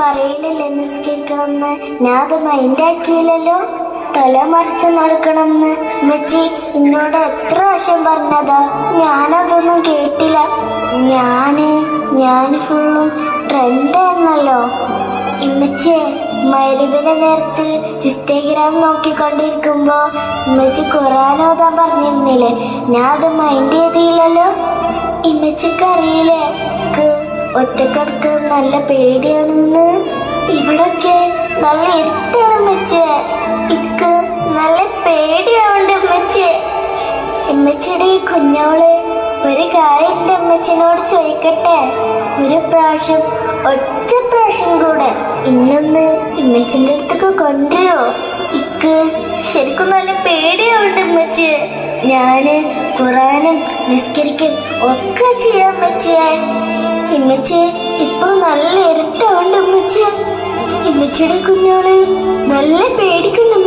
പറയില്ലല്ലേ നിസ്കരിക്കണമെന്ന്, ഞാൻ അത് മൈൻഡാക്കിയില്ലല്ലോ. തല മറിച്ച് നടക്കണമെന്ന് ഉമ്മച്ചി എന്നോട് എത്ര പ്രാവശ്യം പറഞ്ഞതാ, ഞാനതൊന്നും കേട്ടില്ല. ഞാന് ഫുള്ളും ട്രെൻഡായിരുന്നല്ലോ. ഇമ്മച്ചിയെ മഗ്‌രിബിന്റെ നേരത്ത് ഇൻസ്റ്റാഗ്രാം നോക്കിക്കൊണ്ടിരിക്കുമ്പോ ഉമ്മച്ചി ഖുർആൻ ഓതാൻ പറഞ്ഞിരുന്നില്ലേ, ഞാൻ അത് മൈൻഡ് ചെയ്തില്ലല്ലോ. ഇമ്മച്ചിക്ക് അറിയില്ലേ ഒറ്റക്കിടക്ക് നല്ല പേടിയാണെന്ന്? ഇവിടൊക്കെ നല്ല ഇരുട്ടാണ് ഉമ്മച്ചിയെ, ഇക്ക് നല്ല പേടിയാവുണ്ട് ഉമ്മച്ചിയെ. ഉമ്മച്ചിയുടെ ഈ കുഞ്ഞോള് ഒരു കാര്യം എന്റെ അമ്മച്ചിനോട് ചോദിക്കട്ടെ? ഒരു പ്രാവശ്യം, ഒറ്റ പ്രാവശ്യം കൂടെ ഇന്നൊന്ന് ഉമ്മച്ചിന്റെ അടുത്തൊക്കെ കൊണ്ടുവരുമോ? ഇക്ക് ശരിക്കും നല്ല പേടിയാവുണ്ട് ഉമ്മച്ചിയെ. ഞാന് ഖുർആനും നിസ്കരിക്കും ഒക്കെ ചെയ്യാൻ ഉമ്മച്ചിയെ. ഇമ്മച്ചിയെ ഇപ്പൊ നല്ല ഇരുട്ടാവുണ്ട് ഉമ്മച്ചിയെ. ഇമ്മച്ചിയുടെ കുഞ്ഞോള് നല്ല പേടിക്കുന്നു